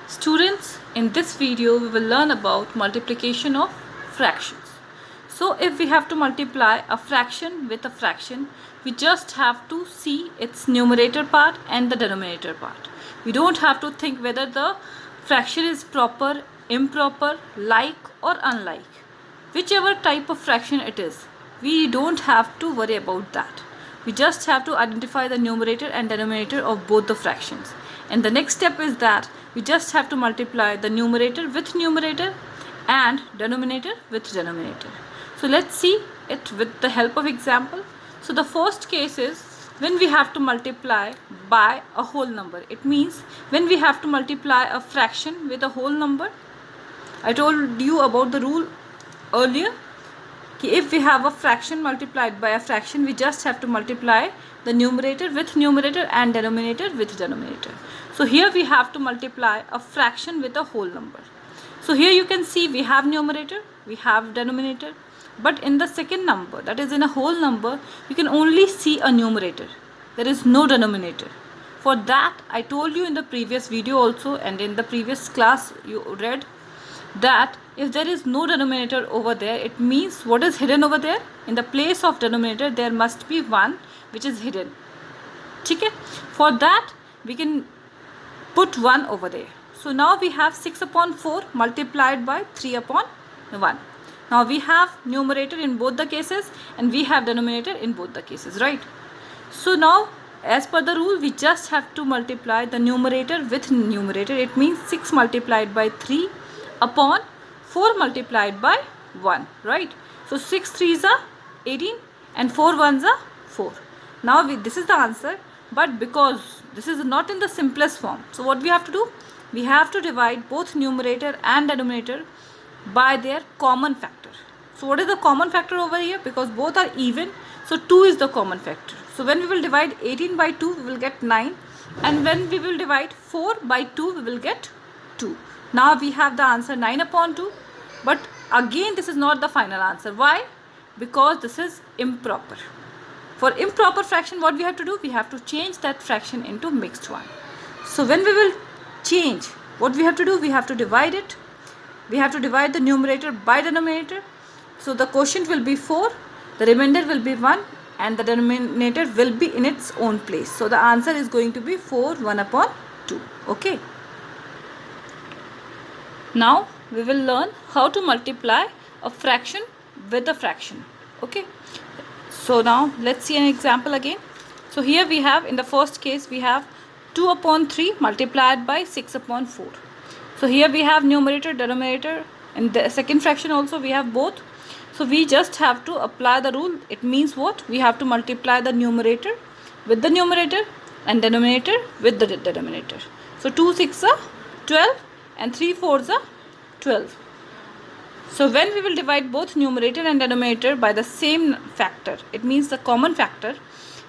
Students, in this video we will learn about multiplication of fractions. So if we have to multiply a fraction with a fraction, we just have to see its numerator part and the denominator part. We don't have to think whether the fraction is proper, improper, like or unlike. Whichever type of fraction it is, we don't have to worry about that. We just have to identify the numerator and denominator of both the fractions. And the next step is that we just have to multiply the numerator with numerator and denominator with denominator. So let's see it with the help of example. So the first case is when we have to multiply by a whole number. It means when we have to multiply a fraction with a whole number. I told you about the rule earlier. If we have a fraction multiplied by a fraction, we just have to multiply the numerator with numerator and denominator with denominator. So here we have to multiply a fraction with a whole number. So here you can see we have numerator, we have denominator, but in the second number, that is in a whole number, you can only see a numerator. There is no denominator. For that, I told you in the previous video also, and in the previous class you read that if there is no denominator over there, it means what is hidden over there? In the place of denominator, there must be 1 which is hidden. Okay? For that, we can put 1 over there. So now we have 6 upon 4 multiplied by 3 upon 1. Now we have numerator in both the cases and we have denominator in both the cases, right? So now as per the rule, we just have to multiply the numerator with numerator. It means 6 multiplied by 3 upon 4 multiplied by 1, right? So 6 3s are 18 and 4 1s are 4. Now this is the answer, but because this is not in the simplest form, so what we have to do? We have to divide both numerator and denominator by their common factor. So what is the common factor over here? Because both are even, so 2 is the common factor. So when we will divide 18 by 2, we will get 9, and when we will divide 4 by 2, we will get 2. Now we have the answer 9 upon 2, but again this is not the final answer. Why? Because this is improper. For improper fraction, what we have to do? We have to change that fraction into mixed one. So when we will change, what we have to do? We have to divide it. We have to divide the numerator by denominator. So the quotient will be 4, the remainder will be 1, and the denominator will be in its own place. So the answer is going to be 4 1 upon 2. Okay. Now we will learn how to multiply a fraction with a fraction. Okay. So now let's see an example again. So here we have, in the first case, we have 2 upon 3 multiplied by 6 upon 4. So here we have numerator, denominator, and the second fraction also we have both. So we just have to apply the rule. It means what? We have to multiply the numerator with the numerator and denominator with the denominator. So 2 6 are 12 and 3 4s are 12. So when we will divide both numerator and denominator by the same factor, it means the common factor,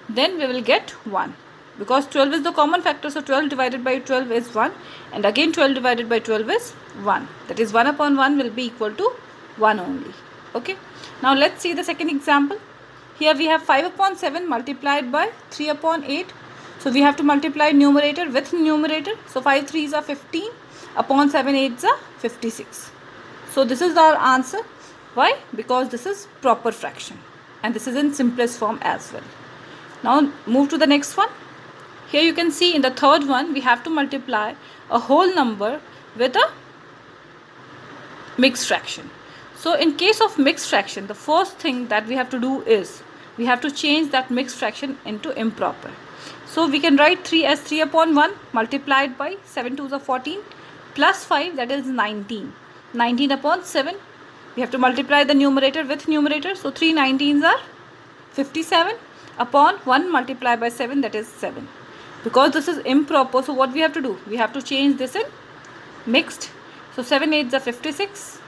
then we will get 1. Because 12 is the common factor, so 12 divided by 12 is 1, and again 12 divided by 12 is 1. That is 1 upon 1 will be equal to 1 only. Okay. Now let's see the second example. Here we have 5 upon 7 multiplied by 3 upon 8. So we have to multiply numerator with numerator. So 5 3s are 15 upon 7 8s are 56. So this is our answer. Why? Because this is proper fraction and this is in simplest form as well. Now move to the next one. Here you can see in the third one, we have to multiply a whole number with a mixed fraction. So in case of mixed fraction, the first thing that we have to do is we have to change that mixed fraction into improper. So we can write 3 as 3 upon 1 multiplied by 7 2s are 14 plus 5, that is 19. 19 upon 7. We have to multiply the numerator with numerator. So 3 19s are 57 upon 1 multiplied by 7, that is 7. Because this is improper, so what we have to do? We have to change this in mixed. So 7 8s are 56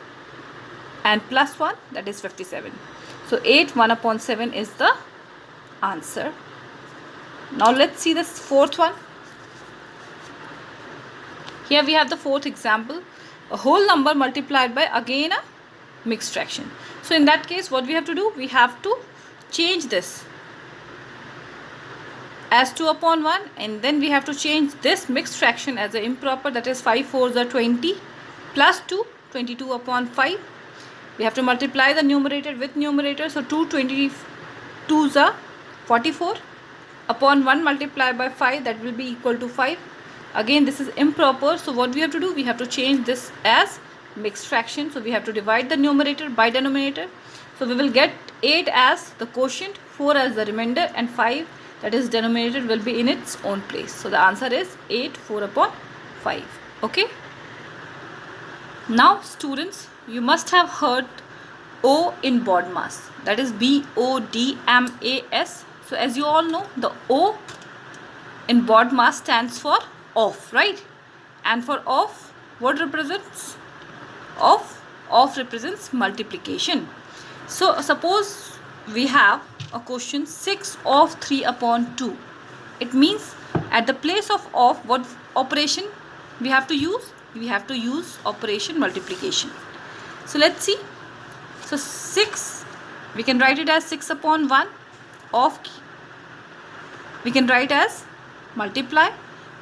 and plus 1, that is 57. So 8 1 upon 7 is the answer. Now let's see this fourth one. Here we have the fourth example. A whole number multiplied by again a mixed fraction. So in that case, what we have to do? We have to change this as 2 upon 1, and then we have to change this mixed fraction as an improper, that is 5 4s are 20 plus 2, 22 upon 5. We have to multiply the numerator with numerator, so 2 22s are 44 upon 1 multiplied by 5, that will be equal to 5. Again this is improper, so what we have to do, we have to change this as mixed fraction, so we have to divide the numerator by denominator. So we will get 8 as the quotient, 4 as the remainder, and 5, that is denominator, will be in its own place. So the answer is 8 4 upon 5. Okay. Now students, you must have heard O in BODMAS, that is BODMAS. So as you all know, the O in BODMAS stands for off, right? And for off, what represents off? Off represents multiplication. So suppose we have a question 6 of 3 upon 2. It means at the place of off, what operation we have to use? We have to use operation multiplication. So let's see. So 6, we can write it as 6 upon 1. Off, we can write as multiply.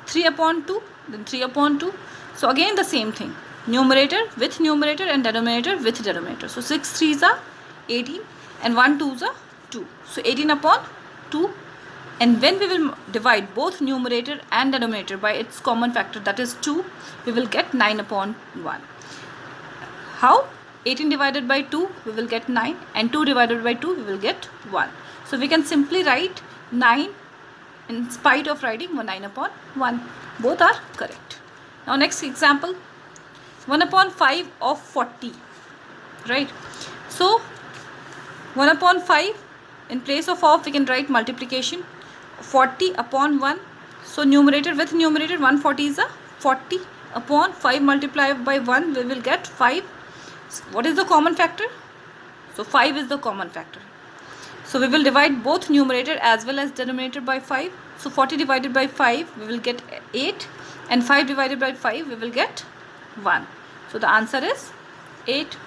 3 upon 2, then 3 upon 2. So again the same thing. Numerator with numerator and denominator with denominator. So 6 3s are 18 and 1 2s are 2. So 18 upon 2. And when we will divide both numerator and denominator by its common factor, that is 2, we will get 9 upon 1. How? 18 divided by 2, we will get 9, and 2 divided by 2, we will get 1. So we can simply write 9 in spite of writing 9 upon 1. Both are correct. Now next example, 1 upon 5 of 40, right? So 1 upon 5, in place of we can write multiplication. 40 upon 1, so numerator with numerator, 140 is a 40 upon 5 multiplied by 1, we will get 5. What is the common factor? So 5 is the common factor. So we will divide both numerator as well as denominator by 5. So 40 divided by 5, we will get 8, and 5 divided by 5, we will get 1. So the answer is 8.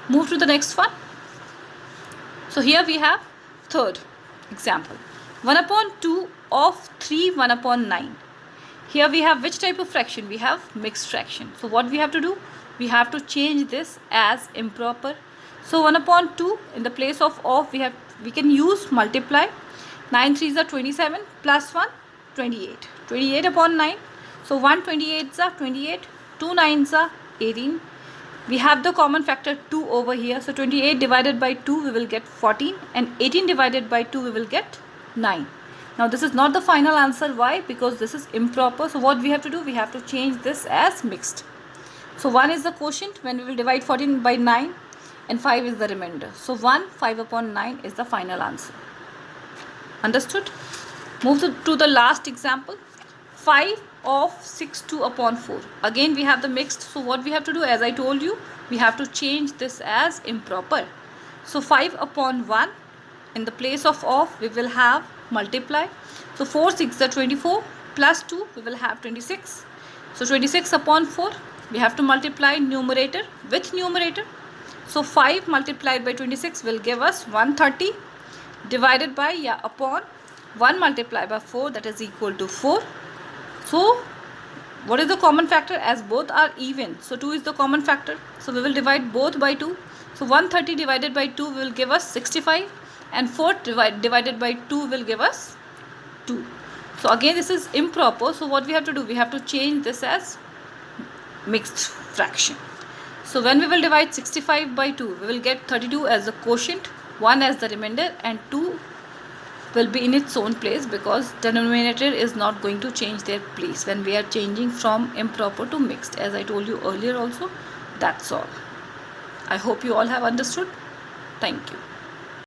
Move to the next one. So here we have third example, 1 upon 2 of 3 1 upon 9. Here we have which type of fraction? We have mixed fraction. So what we have to do? We have to change this as improper. So 1 upon 2, in the place of we can use multiply. 9 3s are 27 plus 1 28. 28 upon 9. So 1 28s are 28. 2 9s are 18. We have the common factor 2 over here. So 28 divided by 2, we will get 14, and 18 divided by 2, we will get 9. Now this is not the final answer. Why? Because this is improper. So what we have to do? We have to change this as mixed. So 1 is the quotient when we will divide 14 by 9, and 5 is the remainder. So 1 5 upon 9 is the final answer. Understood? Move to the last example. 5 of 6 2 upon 4. Again we have the mixed. So what we have to do? As I told you, we have to change this as improper. So 5 upon 1, in the place of we will have multiply. So 4 6 are 24 plus 2, we will have 26. So 26 upon 4, we have to multiply numerator with numerator. So 5 multiplied by 26 will give us 130 divided by upon 1 multiplied by 4, that is equal to 4. So what is the common factor? As both are even, so 2 is the common factor. So we will divide both by 2. So 130 divided by 2 will give us 65, and 4 divided by 2 will give us 2. So again this is improper. So what we have to do? We have to change this as mixed fraction. So when we will divide 65 by 2, we will get 32 as the quotient, 1 as the remainder, and 2 will be in its own place, because denominator is not going to change their place when we are changing from improper to mixed, as I told you earlier also. That's all. I hope you all have understood. Thank you.